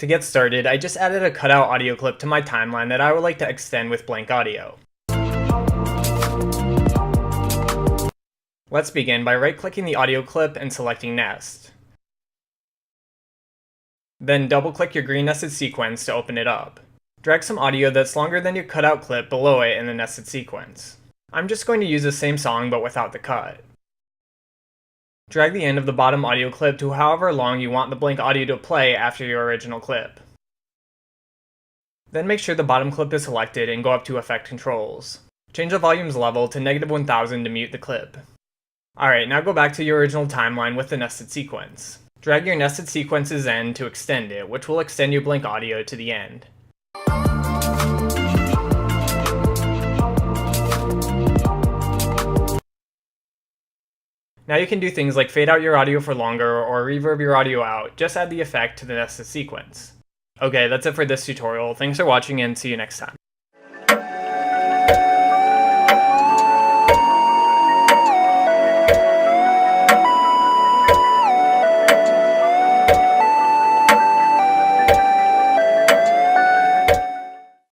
To get started, I just added a cutout audio clip to my timeline that I would like to extend with blank audio. Let's begin by right-clicking the audio clip and selecting Nest. Then double-click your green nested sequence to open it up. Drag some audio that's longer than your cutout clip below it in the nested sequence. I'm just going to use the same song but without the cut. Drag the end of the bottom audio clip to however long you want the blank audio to play after your original clip. Then make sure the bottom clip is selected and go up to Effect Controls. Change the volume's level to -1000 to mute the clip. Alright, now go back to your original timeline with the nested sequence. Drag your nested sequence's end to extend it, which will extend your blank audio to the end. Now you can do things like fade out your audio for longer or reverb your audio out, just add the effect to the nested sequence. Okay, that's it for this tutorial. Thanks for watching and see you next time.